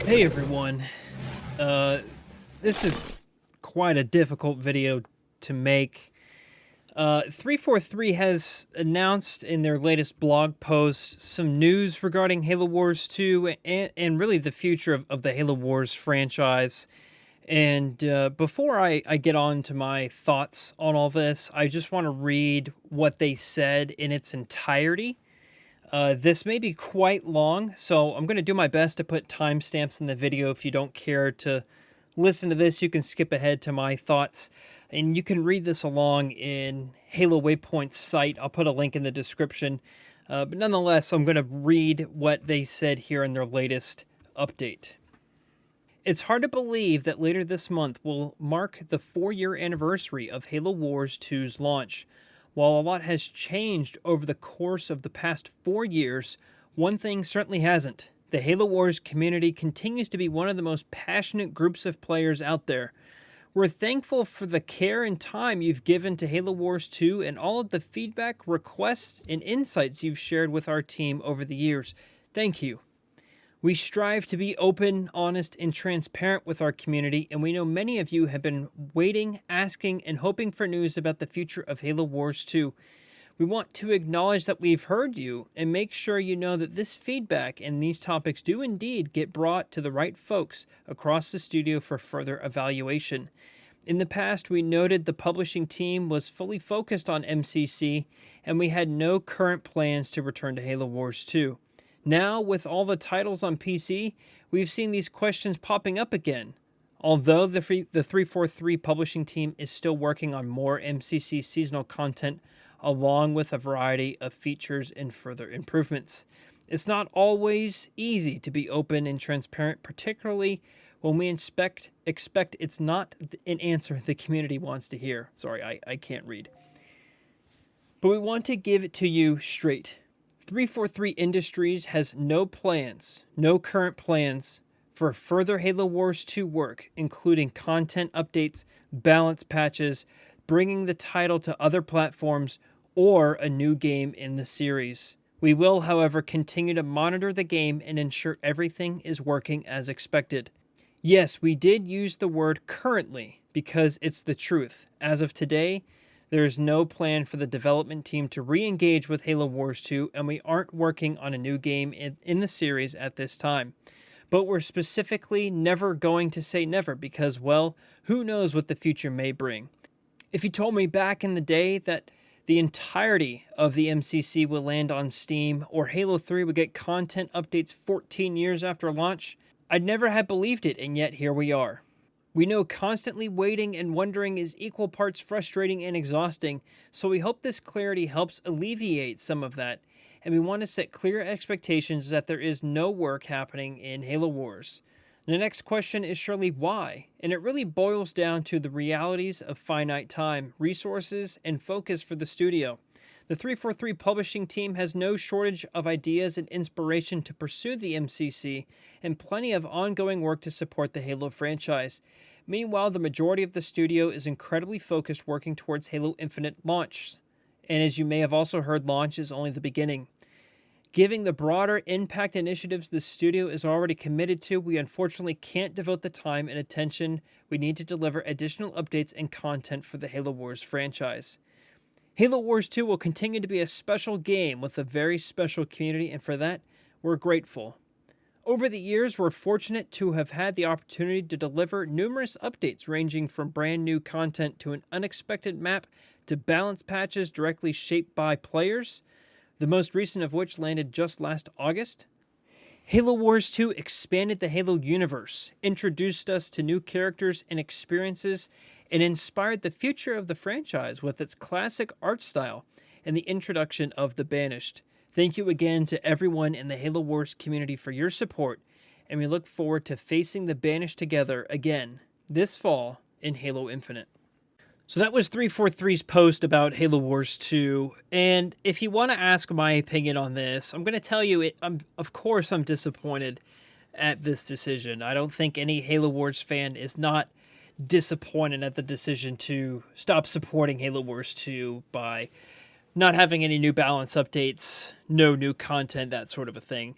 Hey everyone. Uh, this is quite a difficult video to make. 343 has announced in their latest blog post some news regarding Halo Wars 2 and really the future of the Halo Wars franchise. And before I get on to my thoughts on all this, I just want to read what they said in its entirety. This may be quite long, so I'm going to do my best to put timestamps in the video. If you don't care to listen to this, you can skip ahead to my thoughts, and you can read this along in Halo Waypoint's site. I'll put a link in the description. But nonetheless, I'm going to read what they said here in their latest update. It's hard to believe that later this month will mark the 4-year anniversary of Halo Wars 2's launch. While a lot has changed over the course of the past 4 years, one thing certainly hasn't. The Halo Wars community continues to be one of the most passionate groups of players out there. We're thankful for the care and time you've given to Halo Wars 2 and all of the feedback, requests, and insights you've shared with our team over the years. Thank you. We strive to be open, honest, and transparent with our community, and we know many of you have been waiting, asking, and hoping for news about the future of Halo Wars 2. We want to acknowledge that we've heard you and make sure you know that this feedback and these topics do indeed get brought to the right folks across the studio for further evaluation. In the past, we noted the publishing team was fully focused on MCC, and we had no current plans to return to Halo Wars 2. Now, with all the titles on PC, we've seen these questions popping up again. Although the 343 publishing team is still working on more MCC seasonal content, along with a variety of features and further improvements. It's not always easy to be open and transparent, particularly when we expect it's not an answer the community wants to hear. Sorry, I can't read. But we want to give it to you straight. 343 Industries has no current plans for further Halo Wars 2 work, including content updates, balance patches, bringing the title to other platforms, or a new game in the series. We will, however, continue to monitor the game and ensure everything is working as expected. Yes, we did use the word currently because it's the truth. As of today, there is no plan for the development team to re-engage with Halo Wars 2, and we aren't working on a new game in the series at this time. But we're specifically never going to say never because, well, who knows what the future may bring. If you told me back in the day that the entirety of the MCC would land on Steam or Halo 3 would get content updates 14 years after launch, I'd never have believed it, and yet here we are. We know constantly waiting and wondering is equal parts frustrating and exhausting, so we hope this clarity helps alleviate some of that, and we want to set clear expectations that there is no work happening in Halo Wars. The next question is surely why, and it really boils down to the realities of finite time, resources, and focus for the studio. The 343 publishing team has no shortage of ideas and inspiration to pursue the MCC, and plenty of ongoing work to support the Halo franchise. Meanwhile, the majority of the studio is incredibly focused working towards Halo Infinite launch. And as you may have also heard, launch is only the beginning. Given the broader impact initiatives the studio is already committed to, we unfortunately can't devote the time and attention we need to deliver additional updates and content for the Halo Wars franchise. Halo Wars 2 will continue to be a special game with a very special community, and for that, we're grateful. Over the years, we're fortunate to have had the opportunity to deliver numerous updates ranging from brand new content to an unexpected map to balance patches directly shaped by players, the most recent of which landed just last August. Halo Wars 2 expanded the Halo universe, introduced us to new characters and experiences, and inspired the future of the franchise with its classic art style and the introduction of the Banished. Thank you again to everyone in the Halo Wars community for your support, and we look forward to facing the Banished together again this fall in Halo Infinite. So that was 343's post about Halo Wars 2, and if you want to ask my opinion on this, I'm going to tell you, of course I'm disappointed at this decision. I don't think any Halo Wars fan is not disappointed at the decision to stop supporting Halo Wars 2 by not having any new balance updates, no new content, that sort of a thing.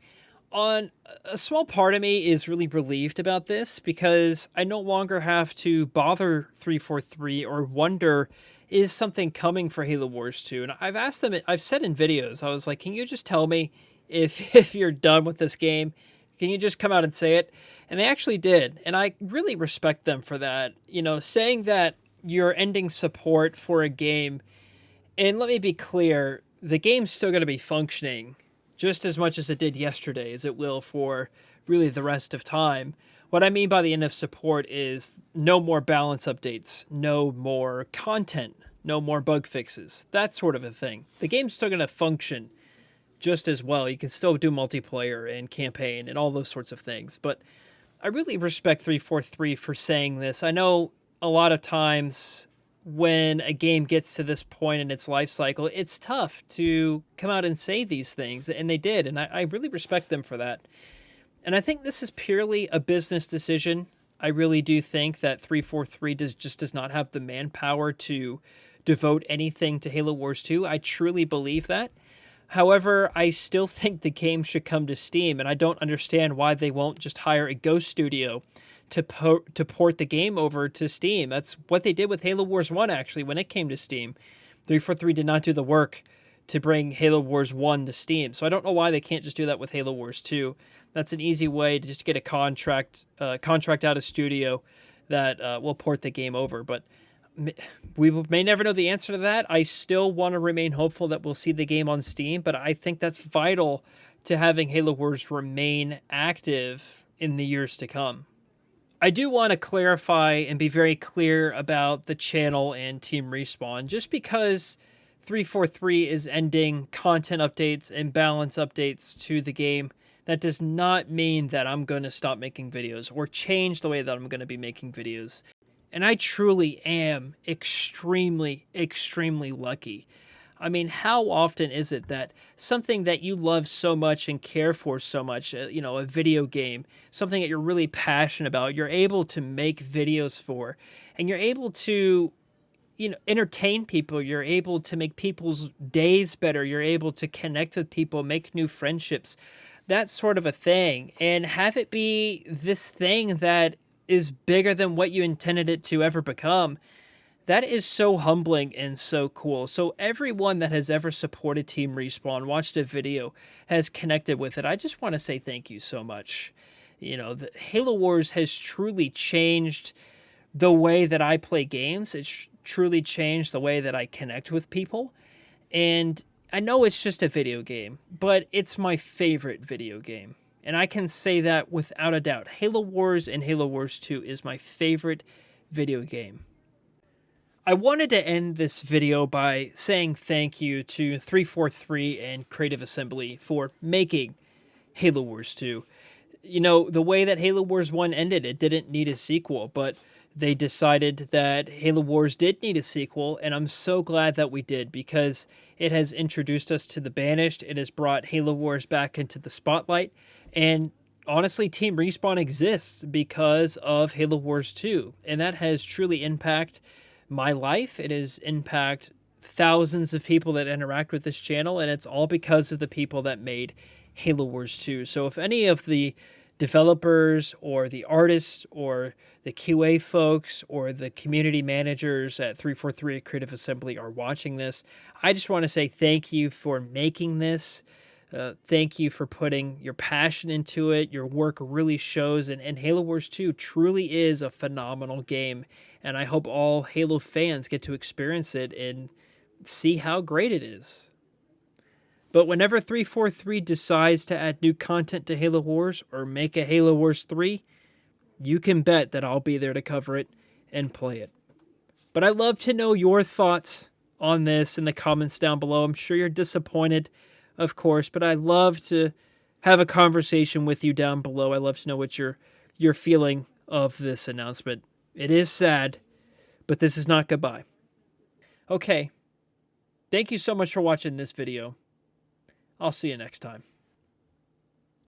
On a small part of me is really relieved about this because I no longer have to bother 343 or wonder, is something coming for Halo Wars 2? And I've asked them, I've said in videos, I was like, can you just tell me if if you're done with this game? Can you just come out and say it? And they actually did. And I really respect them for that. You know, saying that you're ending support for a game. And let me be clear, the game's still going to be functioning just as much as it did yesterday as it will for really the rest of time. What I mean by the end of support is no more balance updates, no more content, no more bug fixes, that sort of a thing. The game's still going to function just as well. You can still do multiplayer and campaign and all those sorts of things. But I really respect 343 for saying this. I know a lot of times when a game gets to this point in its life cycle, it's tough to come out and say these things, and they did, and I really respect them for that. And I think this is purely a business decision. I really do think that 343 does not have the manpower to devote anything to Halo Wars 2. I truly believe that. However, I still think the game should come to Steam, and I don't understand why they won't just hire a ghost studio to port the game over to Steam. That's what they did with Halo Wars 1, actually, when it came to Steam. 343 did not do the work to bring Halo Wars 1 to Steam, so I don't know why they can't just do that with Halo Wars 2. That's an easy way to just get a contract out of studio that will port the game over, but we may never know the answer to that. I still want to remain hopeful that we'll see the game on Steam, but I think that's vital to having Halo Wars remain active in the years to come. I do want to clarify and be very clear about the channel and Team Respawn. Just because 343 is ending content updates and balance updates to the game, that does not mean that I'm going to stop making videos or change the way that I'm going to be making videos. And I truly am extremely, extremely lucky. I mean, how often is it that something that you love so much and care for so much, a video game, something that you're really passionate about, you're able to make videos for, and you're able to, entertain people, you're able to make people's days better, you're able to connect with people, make new friendships, that sort of a thing, and have it be this thing that is bigger than what you intended it to ever become. That is so humbling and so cool. So everyone that has ever supported Team Respawn, watched a video, has connected with it, I just want to say thank you so much. The Halo Wars has truly changed the way that I play games. It's truly changed the way that I connect with people. And I know it's just a video game, but it's my favorite video game. And I can say that without a doubt. Halo Wars and Halo Wars 2 is my favorite video game. I wanted to end this video by saying thank you to 343 and Creative Assembly for making Halo Wars 2. The way that Halo Wars 1 ended, it didn't need a sequel, but they decided that Halo Wars did need a sequel, and I'm so glad that we did, because it has introduced us to the Banished, it has brought Halo Wars back into the spotlight, and honestly, Team Respawn exists because of Halo Wars 2, and that has truly impacted my life. It has impacted thousands of people that interact with this channel, and it's all because of the people that made Halo Wars 2. So if any of the developers or the artists or the QA folks or the community managers at 343 Creative Assembly are watching this, I just want to say thank you for making this. Thank you for putting your passion into it. Your work really shows, and Halo Wars 2 truly is a phenomenal game, and I hope all Halo fans get to experience it and see how great it is. But whenever 343 decides to add new content to Halo Wars or make a Halo Wars 3, you can bet that I'll be there to cover it and play it. But I'd love to know your thoughts on this in the comments down below. I'm sure you're disappointed, of course, but I'd love to have a conversation with you down below. I'd love to know what you're feeling of this announcement. It is sad, but this is not goodbye. Okay, thank you so much for watching this video. I'll see you next time.